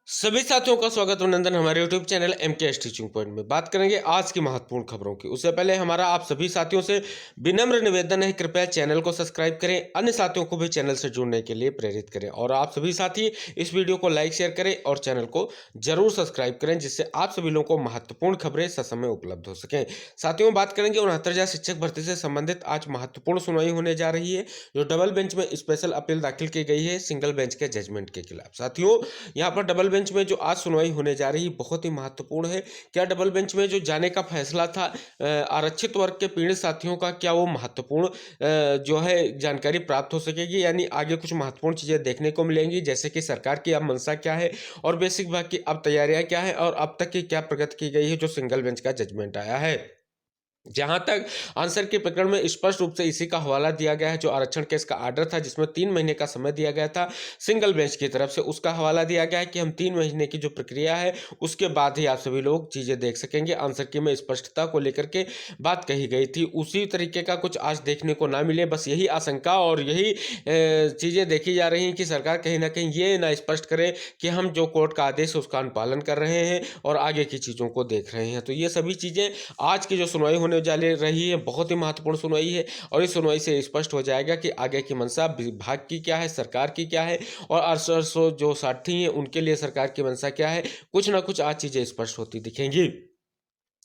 सभी साथियों का स्वागत अभिनंदन हमारे YouTube channel MK teaching point में। बात करेंगे आज की महत्वपूर्ण खबरों की। उससे पहले हमारा आप सभी साथियों से विनम्र निवेदन है, कृपया चैनल को सब्सक्राइब करें, अन्य साथियों को भी चैनल से जुड़ने के लिए प्रेरित करें और आप सभी साथी इस वीडियो को लाइक शेयर करें और चैनल को जरूर सब्सक्राइब करें, जिससे आप सभी लोगों को महत्वपूर्ण खबरें ससमय उपलब्ध हो सकें। साथियों, बात करेंगे 69,000 शिक्षक भर्ती से संबंधित आज महत्वपूर्ण सुनवाई होने जा रही है, जो डबल बेंच में स्पेशल अपील दाखिल की गई है सिंगल बेंच के जजमेंट के खिलाफ। साथियों, यहाँ पर डबल बेंच में जो आज सुनवाई होने जा रही है बहुत ही महत्वपूर्ण है। क्या डबल बेंच में जो जाने का फैसला था आरक्षित वर्ग के पीड़ित साथियों का, क्या वो महत्वपूर्ण जो है जानकारी प्राप्त हो सकेगी, यानी आगे कुछ महत्वपूर्ण चीजें देखने को मिलेंगी, जैसे कि सरकार की अब मंशा क्या है और बेसिक भाग की अब तैयारियां क्या है और अब तक की क्या प्रगति की गई है जो सिंगल बेंच का जजमेंट आया है। जहां तक आंसर के प्रकरण में स्पष्ट रूप से इसी का हवाला दिया गया है, जो आरक्षण केस का आर्डर था जिसमें 3 महीने का समय दिया गया था सिंगल बेंच की तरफ से, उसका हवाला दिया गया है कि हम 3 महीने की जो प्रक्रिया है उसके बाद ही आप सभी लोग चीजें देख सकेंगे। आंसर की में स्पष्टता को लेकर के बात कही गई थी, उसी तरीके का कुछ आज देखने को ना मिले, बस यही आशंका और यही चीजें देखी जा रही हैं कि सरकार कहीं ना कहीं ये ना स्पष्ट करे कि हम जो कोर्ट का आदेश है उसका अनुपालन कर रहे हैं और आगे की चीजों को देख रहे हैं। तो ये सभी चीजें आज की जो सुनवाई होने जा रही है बहुत ही महत्वपूर्ण सुनवाई है और इस सुनवाई से स्पष्ट हो जाएगा कि आगे की मंशा विभाग की क्या है, सरकार की क्या है और 800 जो साथी हैं उनके लिए सरकार की मंशा क्या है। कुछ ना कुछ आज चीजें स्पष्ट होती दिखेंगी।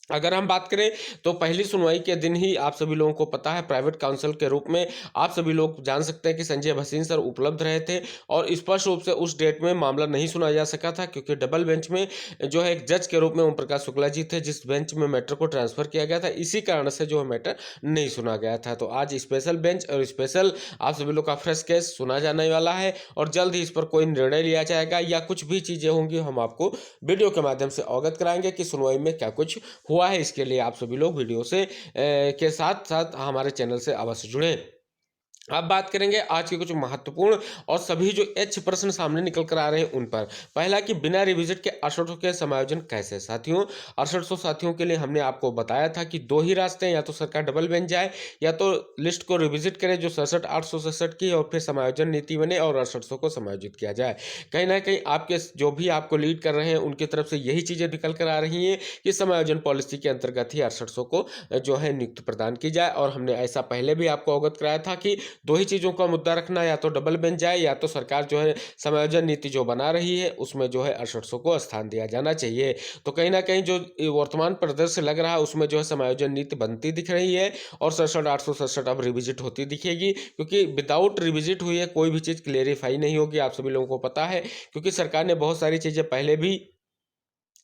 अगर हम बात करें तो पहली सुनवाई के दिन ही आप सभी लोगों को पता है प्राइवेट काउंसिल के रूप में आप सभी लोग जान सकते हैं कि संजय भसीन सर उपलब्ध रहे थे और स्पष्ट रूप से उस डेट में मामला नहीं सुना जा सका था, क्योंकि डबल बेंच में जो है एक जज के रूप में ओम प्रकाश शुक्ला जी थे, जिस बेंच में मैटर को ट्रांसफर किया गया था, इसी कारण से जो है मैटर नहीं सुना गया था। तो आज स्पेशल बेंच और स्पेशल आप सभी लोग का फ्रेश केस सुना जाने वाला है और जल्द ही इस पर कोई निर्णय लिया जाएगा या कुछ भी चीजें होंगी हम आपको वीडियो के माध्यम से अवगत कराएंगे कि सुनवाई में क्या कुछ हुआ है। इसके लिए आप सभी लोग वीडियो से के साथ साथ हमारे चैनल से अवश्य जुड़ें। अब बात करेंगे आज के कुछ महत्वपूर्ण और सभी जो एच प्रश्न सामने निकल कर आ रहे हैं उन पर। पहला कि बिना रिविजिट के 6800 के समायोजन कैसे। साथियों, 6800 साथियों के लिए हमने आपको बताया था कि दो ही रास्ते हैं, या तो सरकार डबल बेंच जाए या तो लिस्ट को रिविजिट करे जो 67,867 की, और फिर समायोजन नीति बने और 6800 को समायोजित किया जाए। कहीं ना कहीं आपके जो भी आपको लीड कर रहे हैं उनकी तरफ से यही चीजें निकल कर आ रही हैं कि समायोजन पॉलिसी के अंतर्गत ही 6800 को जो है नियुक्ति प्रदान की जाए। और हमने ऐसा पहले भी आपको अवगत कराया था कि दो ही चीजों का मुद्दा रखना, या तो डबल बेंच जाए या तो सरकार जो है समायोजन नीति जो बना रही है उसमें जो है 6800 को स्थान दिया जाना चाहिए। तो कहीं ना कहीं जो वर्तमान परिदृश्य लग रहा है उसमें जो है समायोजन नीति बनती दिख रही है और 67,867 अब रिविजिट होती दिखेगी, क्योंकि विदाउट रिविजिट हुई है कोई भी चीज क्लेरिफाई नहीं होगी, आप सभी लोगों को पता है, क्योंकि सरकार ने बहुत सारी चीजें पहले भी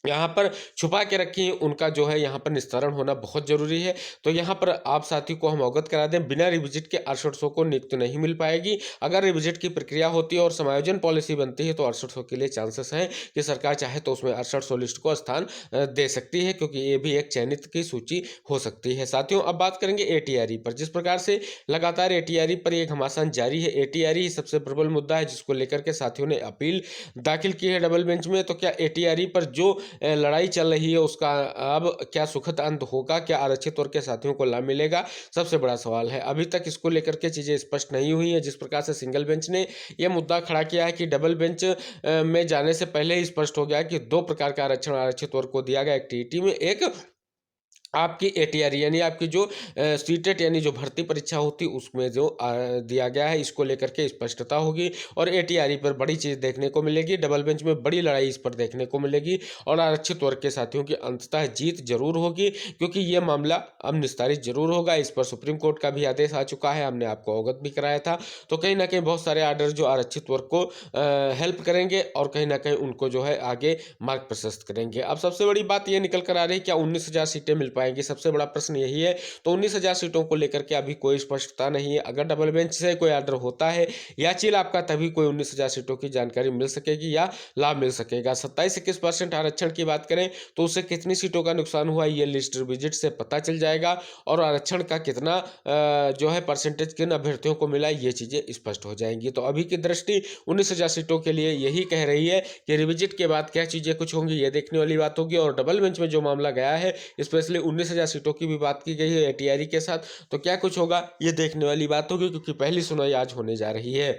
यहाँ पर छुपा के रखी है, उनका जो है यहाँ पर निस्तारण होना बहुत जरूरी है। तो यहाँ पर आप साथी को हम अवगत करा दें, बिना रिविजिट के 6800 को नियुक्ति नहीं मिल पाएगी। अगर रिविजिट की प्रक्रिया होती है और समायोजन पॉलिसी बनती है तो 6800 के लिए चांसेस हैं कि सरकार चाहे तो उसमें 6800 लिस्ट को स्थान दे सकती है, क्योंकि ये भी एक चयनित की सूची हो सकती है। साथियों, अब बात करेंगे एटीआरई पर। जिस प्रकार से लगातार एटीआरई पर एक घमासान जारी है, एटीआरई सबसे प्रबल मुद्दा है जिसको लेकर के साथियों ने अपील दाखिल की है डबल बेंच में। तो क्या एटीआरई पर जो लड़ाई चल रही है उसका अब क्या सुखद अंत होगा, क्या आरक्षित वर्ग के साथियों को लाभ मिलेगा, सबसे बड़ा सवाल है। अभी तक इसको लेकर के चीजें स्पष्ट नहीं हुई है। जिस प्रकार से सिंगल बेंच ने यह मुद्दा खड़ा किया है कि डबल बेंच में जाने से पहले ही स्पष्ट हो गया कि दो प्रकार का आरक्षण आरक्षित वर्ग को दिया गया, एक टीईटी में, एक आपकी एटीआरई यानी आपकी जो सीटेट यानी जो भर्ती परीक्षा होती उसमें जो दिया गया है, इसको लेकर के स्पष्टता होगी और एटीआरई पर बड़ी चीज देखने को मिलेगी। डबल बेंच में बड़ी लड़ाई इस पर देखने को मिलेगी और आरक्षित वर्ग के साथियों की अंततः जीत जरूर होगी, क्योंकि ये मामला अब निस्तारित जरूर होगा। इस पर सुप्रीम कोर्ट का भी आदेश आ चुका है, हमने आपको अवगत भी कराया था। तो कहीं ना कहीं बहुत सारे आर्डर जो आरक्षित वर्ग को हेल्प करेंगे और कहीं ना कहीं उनको जो है आगे मार्ग प्रशस्त करेंगे। अब सबसे बड़ी बात यह निकल कर आ रही है, क्या 19,000 सीटें मिल पाएंगी, सबसे बड़ा प्रश्न यही है। तो 19,000 सीटों को लेकर के अभी कोई स्पष्टता नहीं है। अगर डबल बेंच से कोई आर्डर होता है या चिल आपका, तभी कोई 19,000 सीटों की जानकारी मिल सकेगी या लाभ मिल सकेगा। 27-21% आरक्षण की बात करें तो उससे कितनी सीटों का नुकसान हुआ ये लिस्ट विजिट से पता चल जाएगा और आरक्षण का कितना जो है परसेंटेज किन अभ्यर्थियों को मिला ये चीजें स्पष्ट हो जाएंगी। तो अभी की दृष्टि 19,000 सीटों के लिए यही कह रही है कि रिविजिट के बाद क्या चीजें कुछ होंगी ये देखने वाली बात होगी। और डबल बेंच में जो मामला गया है, स्पेशली 19,000 सीटों की भी बात की गई है एटीआरई के साथ, तो क्या कुछ होगा ये देखने वाली बात होगी, क्योंकि पहली सुनवाई आज होने जा रही है।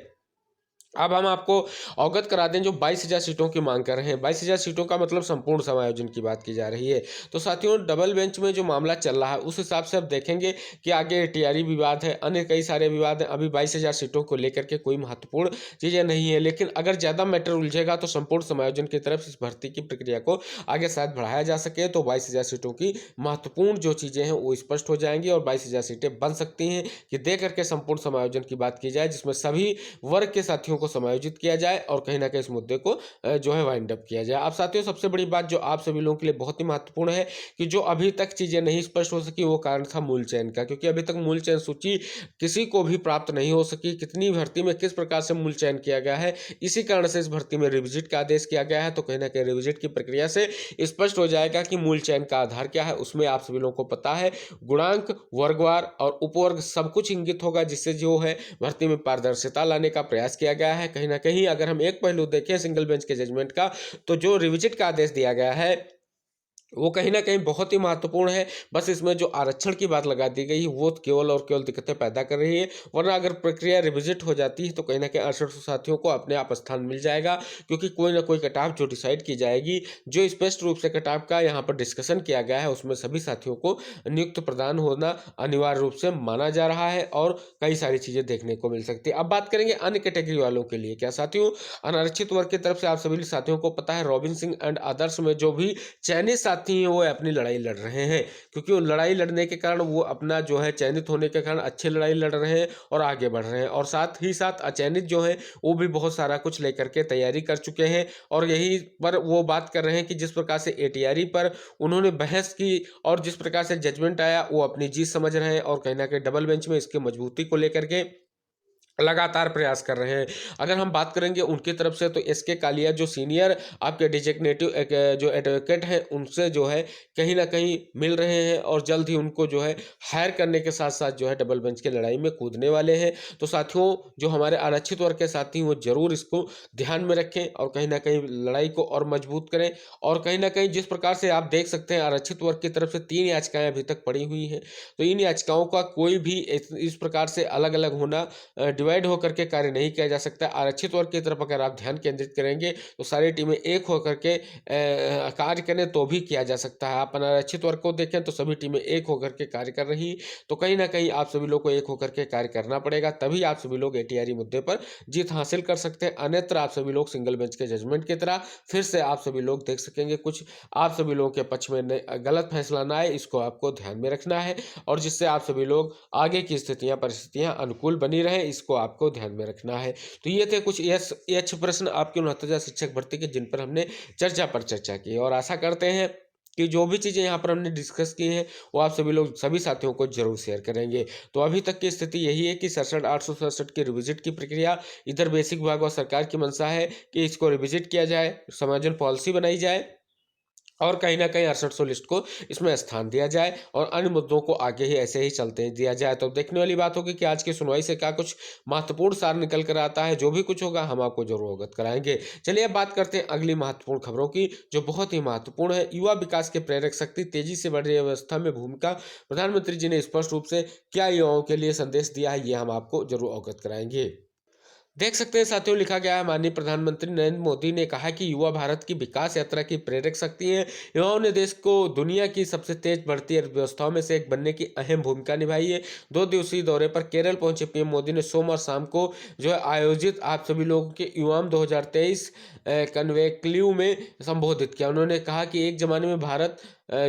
अब हम आपको अवगत करा दें, जो 22,000 सीटों की मांग कर रहे हैं। 22,000 सीटों का मतलब संपूर्ण समायोजन की बात की जा रही है। तो साथियों, डबल बेंच में जो मामला चल रहा है उस हिसाब से अब देखेंगे कि आगे टीआरई विवाद है, अन्य कई सारे विवाद हैं। अभी 22,000 सीटों को लेकर के कोई महत्वपूर्ण चीज़ें नहीं है, लेकिन अगर ज़्यादा मैटर उलझेगा तो संपूर्ण समायोजन की तरफ इस भर्ती की प्रक्रिया को आगे शायद बढ़ाया जा सके, तो 22,000 सीटों की महत्वपूर्ण जो चीज़ें हैं वो स्पष्ट हो जाएंगी और 22,000 सीटें बन सकती हैं कि दे करके संपूर्ण समायोजन की बात की जाए, जिसमें सभी वर्ग के साथियों को समायोजित किया जाए और कहीं न कहीं इस मुद्दे को जो है वाइंड अप किया जाए। अब साथियों, सबसे बड़ी बात जो आप सभी लोगों के लिए बहुत ही महत्वपूर्ण है कि जो अभी तक चीज़ें नहीं स्पष्ट हो सकी, वो कारण था मूल चयन का, क्योंकि अभी तक मूल चयन सूची किसी को भी प्राप्त नहीं हो सकी। कितनी भर्ती में किस प्रकार से मूल चयन किया गया है, इसी कारण से इस भर्ती में रिविजिट का आदेश किया गया है। तो कहीं न कहीं रिविजिट की प्रक्रिया से स्पष्ट हो जाएगा कि मूल चयन का आधार क्या है। उसमें आप सभी लोगों को पता है, गुणांक, वर्गवार और उपवर्ग सब कुछ इंगित होगा, जिससे जो है भर्ती में पारदर्शिता लाने का प्रयास किया गया है। कहीं न कहीं अगर हम एक पहलू देखें सिंगल बेंच के जजमेंट का, तो जो रिविजिट का आदेश दिया गया है वो कहीं न कहीं बहुत ही महत्वपूर्ण है। बस इसमें जो आरक्षण की बात लगा दी गई है, वो केवल और केवल दिक्कतें पैदा कर रही है, वरना अगर प्रक्रिया रिविज़िट हो जाती है, तो कहीं न कहीं 68 साथियों को अपने आप स्थान मिल जाएगा, क्योंकि कोई न कोई कट ऑफ जो डिसाइड की जाएगी, जो स्पष्ट रूप से कट ऑफ का यहाँ पर डिस्कशन किया गया है, उसमें सभी साथियों को नियुक्त प्रदान होना अनिवार्य रूप से माना जा रहा है और कई सारी चीज़ें देखने को मिल सकती है। अब बात करेंगे अन्य कैटेगरी वालों के लिए। क्या साथियों, अनारक्षित वर्ग की तरफ से आप सभी साथियों को पता है, रॉबिन सिंह एंड अदर्स में जो भी चयनित साथी हैं वो अपनी लड़ाई लड़ रहे हैं, क्योंकि वो लड़ाई लड़ने के कारण वो अपना जो है चयनित होने के कारण अच्छी लड़ाई लड़ रहे हैं और आगे बढ़ रहे हैं, और साथ ही साथ अचयनित जो है वो भी बहुत सारा कुछ लेकर के तैयारी कर चुके हैं और यही पर वो बात कर रहे हैं कि जिस प्रकार से एटीआरई पर उन्होंने बहस की और जिस प्रकार से जजमेंट आया वो अपनी जीत समझ रहे हैं और कहीं ना कहीं डबल बेंच में इसकी मजबूती को लेकर के लगातार प्रयास कर रहे हैं। अगर हम बात करेंगे उनकी तरफ से, तो एसके कालिया जो सीनियर आपके डिजिग्नेटिव जो एडवोकेट हैं, उनसे जो है कहीं न कहीं मिल रहे हैं और जल्द ही उनको जो है हायर करने के साथ-साथ जो है डबल बेंच की लड़ाई में कूदने वाले हैं। तो साथियों, जो हमारे आरक्षित वर्ग के साथी हैं, वो ज़रूर इसको ध्यान में रखें और कहीं न कहीं लड़ाई को और मजबूत करें। और कहीं न कहीं जिस प्रकार से आप देख सकते हैं, आरक्षित वर्ग की तरफ से 3 याचिकाएँ अभी तक पड़ी हुई हैं। तो इन याचिकाओं का कोई भी इस प्रकार से अलग-अलग होना डिवाइड होकर के कार्य नहीं किया जा सकता। आरक्षित वर्ग की तरफ अगर आप ध्यान केंद्रित करेंगे तो सारी टीमें एक होकर के कार्य करें तो भी किया जा सकता है। आप अनारक्षित वर्ग को देखें तो सभी टीमें एक होकर के कार्य कर रही, तो कहीं ना कहीं आप सभी लोग को एक होकर के कार्य करना पड़ेगा, तभी आप सभी लोग एटीआरई मुद्दे पर जीत हासिल कर सकते हैं। अन्यत्र आप सभी लोग सिंगल बेंच के जजमेंट की तरह फिर से आप सभी लोग देख सकेंगे कुछ आप सभी लोगों के पक्ष में गलत फैसला ना आए, इसको आपको ध्यान में रखना है और जिससे आप सभी लोग आगे की स्थितियां परिस्थितियां अनुकूल बनी रहे, इसको आपको ध्यान में रखना है। तो ये थे कुछ यक्ष प्रश्न आपके 69 शिक्षक भर्ती के, जिन पर हमने चर्चा पर चर्चा की और आशा करते हैं कि जो भी चीज़ें यहाँ पर हमने डिस्कस की हैं वो आप सभी लोग सभी साथियों को जरूर शेयर करेंगे। तो अभी तक की स्थिति यही है कि 67,867 की रिविजिट की प्रक्रिया, इधर बेसिक विभाग और सरकार की मंशा है कि इसको रिविजिट किया जाए, समायोजन पॉलिसी बनाई जाए और कहीं न कहीं 6800 लिस्ट को इसमें स्थान दिया जाए और अन्य मुद्दों को आगे ही ऐसे ही चलते दिया जाए। तो देखने वाली बात होगी कि आज की सुनवाई से क्या कुछ महत्वपूर्ण सार निकल कर आता है। जो भी कुछ होगा हम आपको जरूर अवगत कराएंगे। चलिए अब बात करते हैं अगली महत्वपूर्ण खबरों की, जो बहुत ही महत्वपूर्ण है। युवा विकास के प्रेरक शक्ति, तेजी से बढ़ रही अवस्था में भूमिका, प्रधानमंत्री जी ने स्पष्ट रूप से क्या युवाओं के लिए संदेश दिया है, ये हम आपको जरूर अवगत कराएंगे। देख सकते हैं साथियों, लिखा गया है, माननीय प्रधानमंत्री नरेंद्र मोदी ने कहा कि युवा भारत की विकास यात्रा की प्रेरक शक्ति है। युवाओं ने देश को दुनिया की सबसे तेज बढ़ती अर्थव्यवस्थाओं में से एक बनने की अहम भूमिका निभाई है। 2 दिवसीय दौरे पर केरल पहुंचे पीएम मोदी ने सोमवार शाम को जो है आयोजित आप सभी लोगों के युवाम 2023 कन्वेक्लिव में संबोधित किया। उन्होंने कहा कि एक जमाने में भारत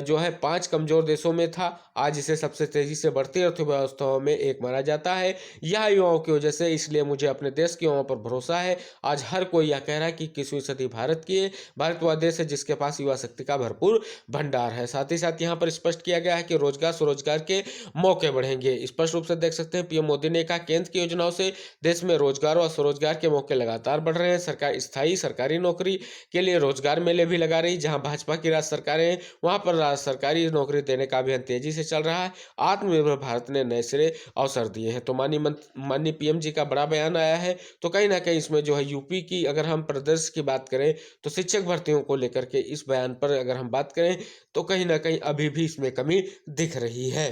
जो है 5 कमजोर देशों में था, आज इसे सबसे तेजी से बढ़ती अर्थव्यवस्थाओं में एक माना जाता है। यह युवाओं की वजह से, इसलिए मुझे अपने देश के युवाओं पर भरोसा है। आज हर कोई यह कह रहा है कि 21वीं सदी भारत की है। भारत वह देश है जिसके पास युवा शक्ति का भरपूर भंडार है। साथ ही साथ यहाँ पर स्पष्ट किया गया है कि रोजगार स्वरोजगार के मौके बढ़ेंगे। स्पष्ट रूप से देख सकते हैं, पीएम मोदी ने कहा केंद्र की योजनाओं से देश में रोजगार और स्वरोजगार के मौके लगातार बढ़ रहे हैं। सरकार स्थायी सरकारी नौकरी के लिए रोजगार मेले भी लगा रही। जहां भाजपा की राज्य सरकारें हैं, वहां पर सरकारी नौकरी देने का अभियान तेजी से चल रहा है। आत्मनिर्भर भारत ने नए सिरे अवसर दिए हैं। तो माननीय पीएम जी का बड़ा बयान आया है। तो कहीं ना कहीं इसमें जो है यूपी की अगर हम प्रदेश की बात करें तो शिक्षक भर्तियों को लेकर के इस बयान पर अगर हम बात करें तो कहीं ना कहीं अभी भी इसमें कमी दिख रही है।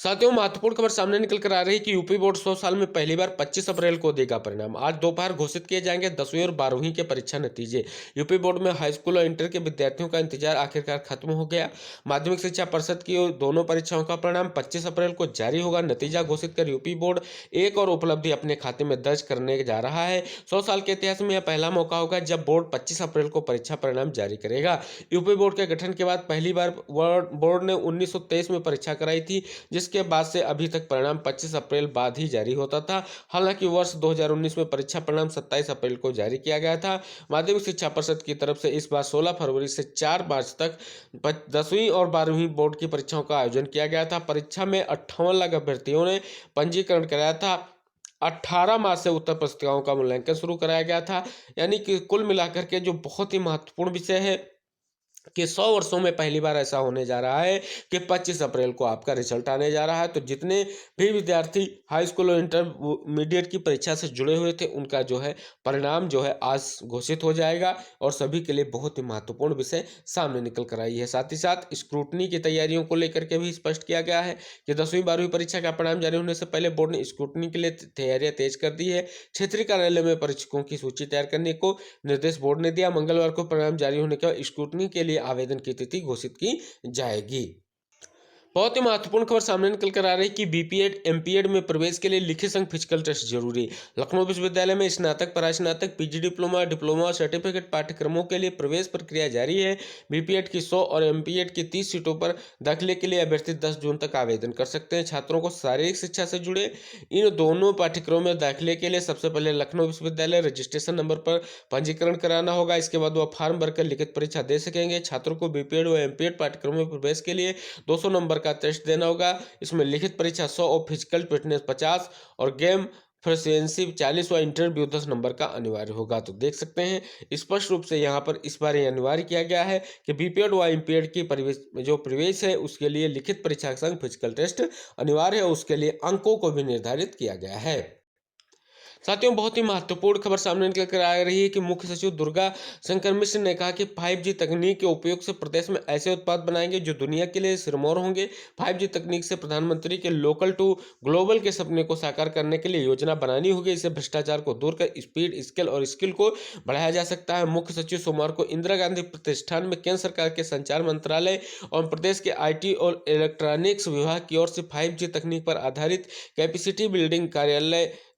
साथियों, महत्वपूर्ण खबर सामने निकल कर आ रही है कि यूपी बोर्ड 100 साल में पहली बार 25 अप्रैल को देगा परिणाम। आज दोपहर घोषित किए जाएंगे 10वीं और 12वीं के परीक्षा नतीजे। यूपी बोर्ड में हाई स्कूल और इंटर के विद्यार्थियों का इंतजार आखिरकार खत्म हो गया। माध्यमिक शिक्षा परिषद की दोनों परीक्षाओं का परिणाम 25 अप्रैल को जारी होगा। नतीजा घोषित कर यूपी बोर्ड एक और उपलब्धि अपने खाते में दर्ज करने जा रहा है। 100 साल के इतिहास में यह पहला मौका होगा जब बोर्ड 25 अप्रैल को परीक्षा परिणाम जारी करेगा। यूपी बोर्ड के गठन के बाद पहली बार बोर्ड ने 1923 में परीक्षा कराई थी, जिसके बाद से अभी तक परिणाम 25 अप्रैल बाद ही जारी होता था। हालांकि वर्ष 2019 में परीक्षा परिणाम 27 अप्रैल को जारी किया गया था। माध्यमिक शिक्षा परिषद की तरफ से इस बार 16 फरवरी से 4 मार्च तक 10वीं और 12वीं बोर्ड की परीक्षाओं का आयोजन किया गया था। परीक्षा में 58 लाख अभ्यर्थियों ने पंजीकरण कराया था। 18 मार्च से उत्तर पुस्तिकाओं का मूल्यांकन शुरू कराया गया था। यानी कि कुल मिलाकर के जो बहुत ही महत्वपूर्ण विषय है कि 100 वर्षों में पहली बार ऐसा होने जा रहा है कि 25 अप्रैल को आपका रिजल्ट आने जा रहा है। तो जितने भी विद्यार्थी हाई स्कूल और इंटरमीडिएट की परीक्षा से जुड़े हुए थे, उनका जो है परिणाम जो है आज घोषित हो जाएगा और सभी के लिए बहुत ही महत्वपूर्ण विषय सामने निकल कर आई है। साथ ही साथ स्क्रूटनी की तैयारियों को लेकर के भी स्पष्ट किया गया है कि 10वीं 12वीं परीक्षा का परिणाम जारी होने से पहले बोर्ड ने स्क्रूटनी के लिए तैयारियां तेज कर दी है। क्षेत्रीय कार्यालय में परीक्षकों की सूची तैयार करने को निर्देश बोर्ड ने दिया। मंगलवार को परिणाम जारी होने के बाद स्क्रूटनी के लिए आवेदन की तिथि घोषित की जाएगी। बहुत ही महत्वपूर्ण खबर सामने निकल कर आ रही है कि बीपीएड एमपीएड में प्रवेश के लिए लिखित संग फिजिकल टेस्ट जरूरी। लखनऊ विश्वविद्यालय में स्नातक, परास्नातक, पीजी डिप्लोमा, डिप्लोमा सर्टिफिकेट पाठ्यक्रमों के लिए प्रवेश प्रक्रिया जारी है। बीपीएड की 100 और एमपीएड की 30 सीटों पर दाखिले के लिए अभ्यर्थी 10 जून तक आवेदन कर सकते हैं। छात्रों को शारीरिक शिक्षा से जुड़े इन दोनों पाठ्यक्रमों में दाखिले के लिए सबसे पहले लखनऊ विश्वविद्यालय रजिस्ट्रेशन नंबर पर पंजीकरण कराना होगा। इसके बाद वह फॉर्म भरकर लिखित परीक्षा दे सकेंगे। छात्रों को बीपीएड व एमपीएड पाठ्यक्रमों में प्रवेश के लिए 200 नंबर का टेस्ट देना होगा। इसमें लिखित परीक्षा 100 और फिजिकल फिटनेस 50 और गेम प्रोफिशिएंसी 40 व इंटरव्यू 10 नंबर का अनिवार्य होगा। तो देख सकते हैं स्पष्ट रूप से यहाँ पर इस बार ये अनिवार्य किया गया है कि बीपीएड व एमपीएड की प्रवेश है उसके लिए लिखित परीक्षा संग फिजिकल टेस्ट अनिवार्य है। उसके लिए अंकों को भी निर्धारित किया गया है। साथियों, बहुत ही महत्वपूर्ण खबर सामने निकल कर आ रही है कि मुख्य सचिव दुर्गा शंकर मिश्र ने कहा कि 5G तकनीक के उपयोग से प्रदेश में ऐसे उत्पाद बनाएंगे जो दुनिया के लिए सिरमौर होंगे। 5G तकनीक से प्रधानमंत्री के लोकल टू ग्लोबल के सपने को साकार करने के लिए योजना बनानी होगी। इससे भ्रष्टाचार को दूर कर स्पीड, स्केल और स्किल को बढ़ाया जा सकता है। मुख्य सचिव सोमवार को इंदिरा गांधी प्रतिष्ठान में केंद्र सरकार के संचार मंत्रालय और प्रदेश के IT और इलेक्ट्रॉनिक्स विभाग की ओर से 5G तकनीक पर आधारित कैपेसिटी बिल्डिंग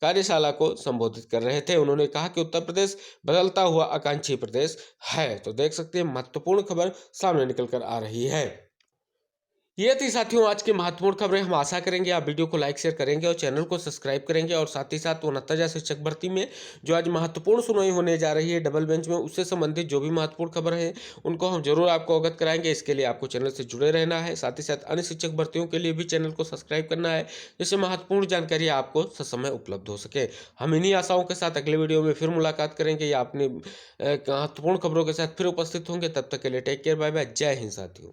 कार्यशाला को संबोधित कर रहे थे। उन्होंने कहा कि उत्तर प्रदेश बदलता हुआ आकांक्षी प्रदेश है। तो देख सकते हैं महत्वपूर्ण खबर सामने निकल कर आ रही है। ये थी साथियों आज की महत्वपूर्ण खबरें। हम आशा करेंगे आप वीडियो को लाइक शेयर करेंगे और चैनल को सब्सक्राइब करेंगे और साथ ही साथ 69 शिक्षक भर्ती में जो आज महत्वपूर्ण सुनवाई होने जा रही है डबल बेंच में, उससे संबंधित जो भी महत्वपूर्ण खबर है उनको हम जरूर आपको अवगत कराएंगे। इसके लिए आपको चैनल से जुड़े रहना है। साथ ही साथ अन्य शिक्षक भर्तियों के लिए भी चैनल को सब्सक्राइब करना है, जिससे महत्वपूर्ण जानकारी आपको ससमय उपलब्ध हो सके। हम इन्हीं आशाओं के साथ अगले वीडियो में फिर मुलाकात करेंगे या अपनी महत्वपूर्ण खबरों के साथ फिर उपस्थित होंगे। तब तक के लिए टेक केयर, बाय बाय, जय हिंद साथियों।